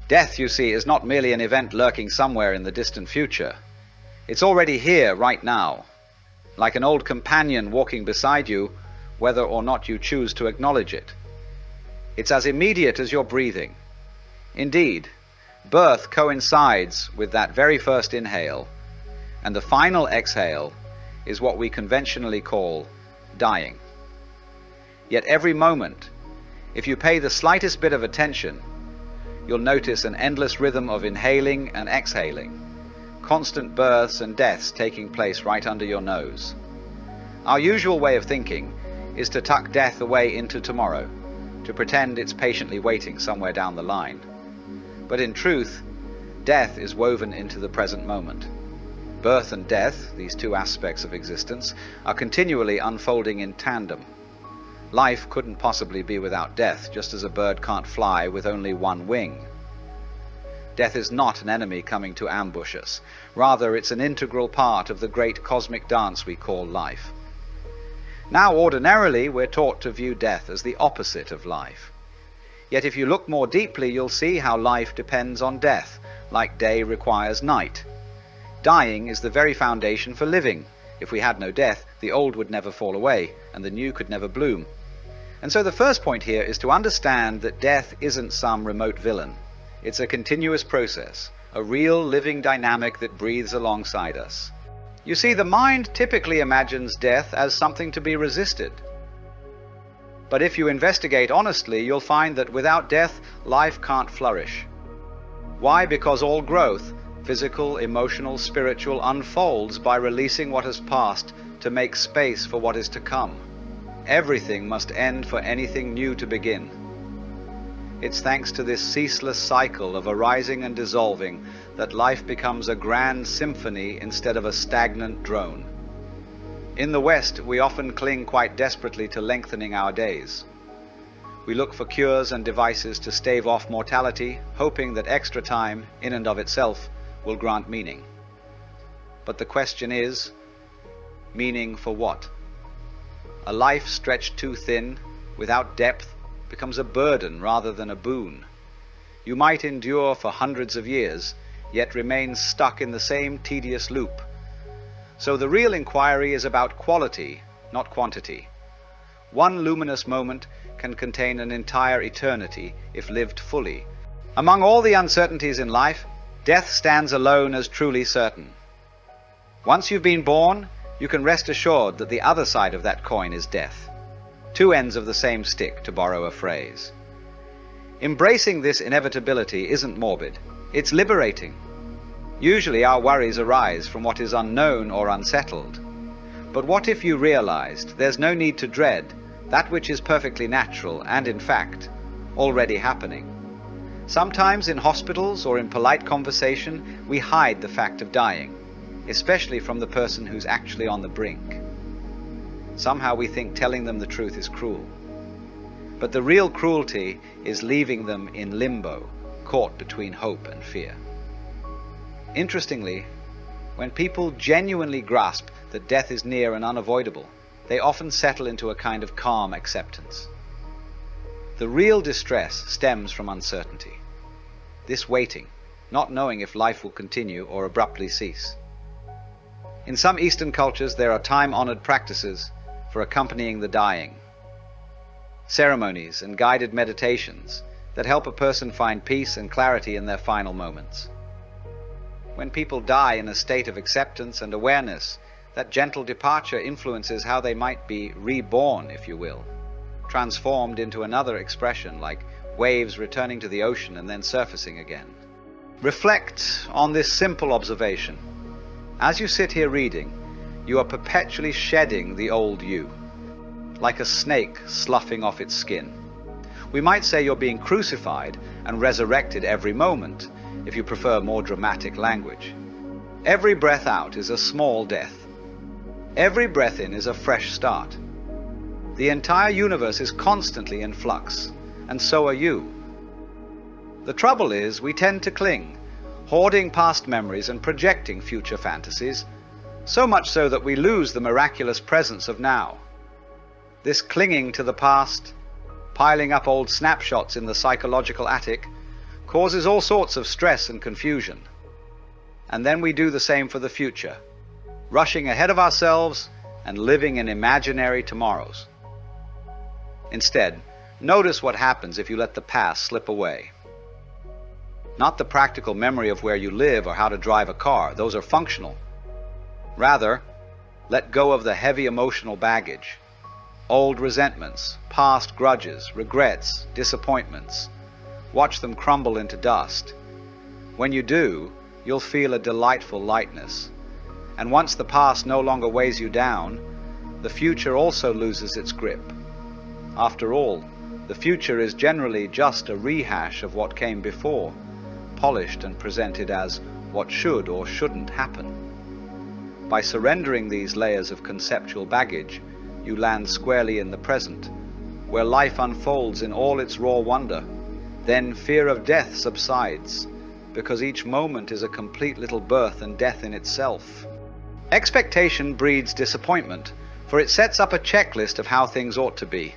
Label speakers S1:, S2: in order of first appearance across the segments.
S1: Death, you see, is not merely an event lurking somewhere in the distant future. It's already here, right now, like an old companion walking beside you, whether or not you choose to acknowledge it. It's as immediate as your breathing. Indeed, birth coincides with that very first inhale, and the final exhale is what we conventionally call dying. Yet every moment, if you pay the slightest bit of attention, you'll notice an endless rhythm of inhaling and exhaling, constant births and deaths taking place right under your nose. Our usual way of thinking is to tuck death away into tomorrow, to pretend it's patiently waiting somewhere down the line. But in truth, death is woven into the present moment. Birth and death, these two aspects of existence, are continually unfolding in tandem. Life couldn't possibly be without death, just as a bird can't fly with only one wing. Death is not an enemy coming to ambush us. Rather, it's an integral part of the great cosmic dance we call life. Now, ordinarily, we're taught to view death as the opposite of life. Yet if you look more deeply, you'll see how life depends on death, like day requires night. Dying is the very foundation for living. If we had no death, the old would never fall away, and the new could never bloom. And so the first point here is to understand that death isn't some remote villain. It's a continuous process, a real living dynamic that breathes alongside us. You see, the mind typically imagines death as something to be resisted. But if you investigate honestly, you'll find that without death, life can't flourish. Why? Because all growth, physical, emotional, spiritual, unfolds by releasing what has passed to make space for what is to come. Everything must end for anything new to begin. It's thanks to this ceaseless cycle of arising and dissolving that life becomes a grand symphony instead of a stagnant drone. In the West, we often cling quite desperately to lengthening our days. We look for cures and devices to stave off mortality, hoping that extra time, in and of itself, will grant meaning. But the question is, meaning for what? A life stretched too thin, without depth, becomes a burden rather than a boon. You might endure for hundreds of years, yet remain stuck in the same tedious loop. So the real inquiry is about quality, not quantity. One luminous moment can contain an entire eternity if lived fully. Among all the uncertainties in life, death stands alone as truly certain. Once you've been born, you can rest assured that the other side of that coin is death. Two ends of the same stick, to borrow a phrase. Embracing this inevitability isn't morbid, it's liberating. Usually our worries arise from what is unknown or unsettled. But what if you realized there's no need to dread that which is perfectly natural and, in fact, already happening? Sometimes in hospitals or in polite conversation, we hide the fact of dying, especially from the person who's actually on the brink. Somehow we think telling them the truth is cruel. But the real cruelty is leaving them in limbo, caught between hope and fear. Interestingly, when people genuinely grasp that death is near and unavoidable, they often settle into a kind of calm acceptance. The real distress stems from uncertainty. This waiting, not knowing if life will continue or abruptly cease. In some Eastern cultures, there are time-honored practices for accompanying the dying. Ceremonies and guided meditations that help a person find peace and clarity in their final moments. When people die in a state of acceptance and awareness, that gentle departure influences how they might be reborn, if you will, transformed into another expression, like waves returning to the ocean and then surfacing again. Reflect on this simple observation. As you sit here reading, you are perpetually shedding the old you, like a snake sloughing off its skin. We might say you're being crucified and resurrected every moment, if you prefer more dramatic language. Every breath out is a small death. Every breath in is a fresh start. The entire universe is constantly in flux, and so are you. The trouble is, we tend to cling, hoarding past memories and projecting future fantasies, so much so that we lose the miraculous presence of now. This clinging to the past, piling up old snapshots in the psychological attic, causes all sorts of stress and confusion. And then we do the same for the future, rushing ahead of ourselves and living in imaginary tomorrows. Instead, notice what happens if you let the past slip away. Not the practical memory of where you live or how to drive a car, those are functional. Rather, let go of the heavy emotional baggage, old resentments, past grudges, regrets, disappointments. Watch them crumble into dust. When you do, you'll feel a delightful lightness. And once the past no longer weighs you down, the future also loses its grip. After all, the future is generally just a rehash of what came before, polished and presented as what should or shouldn't happen. By surrendering these layers of conceptual baggage, you land squarely in the present, where life unfolds in all its raw wonder. Then fear of death subsides, because each moment is a complete little birth and death in itself. Expectation breeds disappointment, for it sets up a checklist of how things ought to be.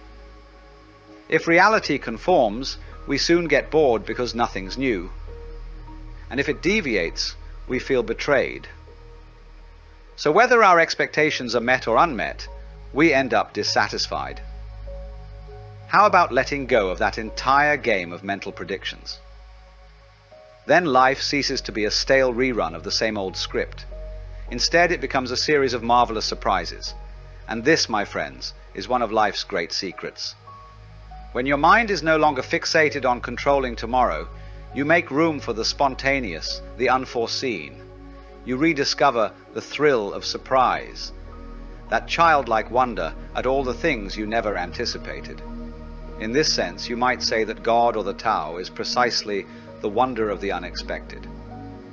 S1: If reality conforms, we soon get bored because nothing's new. And if it deviates, we feel betrayed. So whether our expectations are met or unmet, we end up dissatisfied. How about letting go of that entire game of mental predictions? Then life ceases to be a stale rerun of the same old script. Instead, it becomes a series of marvelous surprises. And this, my friends, is one of life's great secrets. When your mind is no longer fixated on controlling tomorrow, you make room for the spontaneous, the unforeseen. You rediscover the thrill of surprise, that childlike wonder at all the things you never anticipated. In this sense, you might say that God or the Tao is precisely the wonder of the unexpected.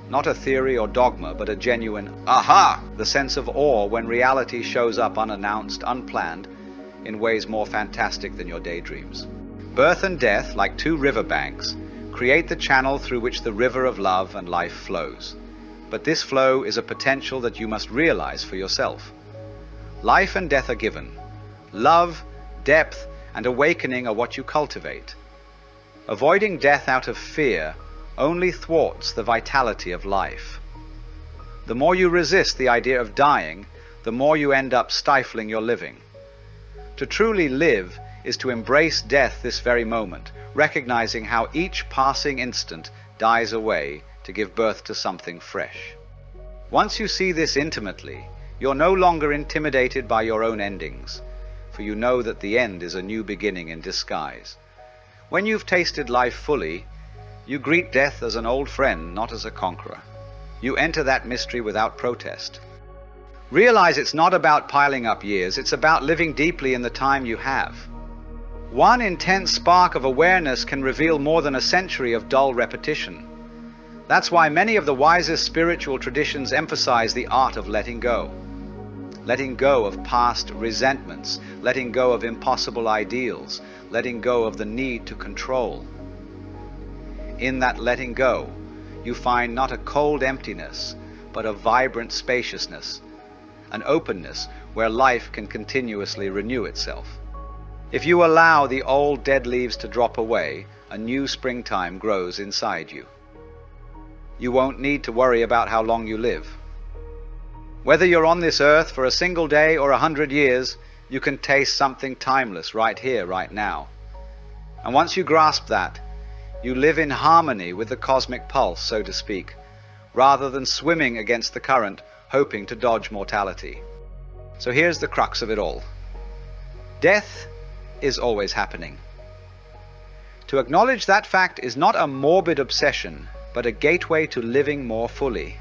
S1: Not a theory or dogma, but a genuine aha, the sense of awe when reality shows up unannounced, unplanned, in ways more fantastic than your daydreams. Birth and death, like two riverbanks, create the channel through which the river of love and life flows. But this flow is a potential that you must realize for yourself. Life and death are given. Love, depth, and awakening are what you cultivate. Avoiding death out of fear only thwarts the vitality of life. The more you resist the idea of dying, the more you end up stifling your living. To truly live is to embrace death this very moment, recognizing how each passing instant dies away to give birth to something fresh. Once you see this intimately, you're no longer intimidated by your own endings, for you know that the end is a new beginning in disguise. When you've tasted life fully, you greet death as an old friend, not as a conqueror. You enter that mystery without protest. Realize it's not about piling up years, it's about living deeply in the time you have. One intense spark of awareness can reveal more than a century of dull repetition. That's why many of the wisest spiritual traditions emphasize the art of letting go. Letting go of past resentments, letting go of impossible ideals, letting go of the need to control. In that letting go, you find not a cold emptiness, but a vibrant spaciousness, an openness where life can continuously renew itself. If you allow the old dead leaves to drop away, a new springtime grows inside you. You won't need to worry about how long you live. Whether you're on this earth for a single day or 100 years, you can taste something timeless right here, right now. And once you grasp that, you live in harmony with the cosmic pulse, so to speak, rather than swimming against the current, hoping to dodge mortality. So here's the crux of it all. Death is always happening. To acknowledge that fact is not a morbid obsession, but a gateway to living more fully.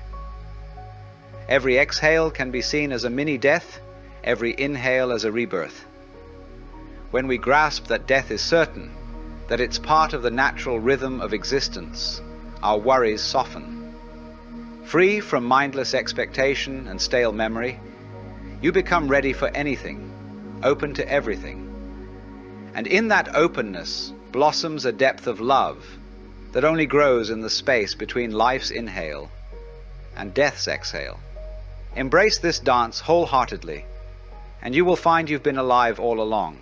S1: Every exhale can be seen as a mini-death, every inhale as a rebirth. When we grasp that death is certain, that it's part of the natural rhythm of existence, our worries soften. Free from mindless expectation and stale memory, you become ready for anything, open to everything. And in that openness blossoms a depth of love that only grows in the space between life's inhale and death's exhale. Embrace this dance wholeheartedly, and you will find you've been alive all along.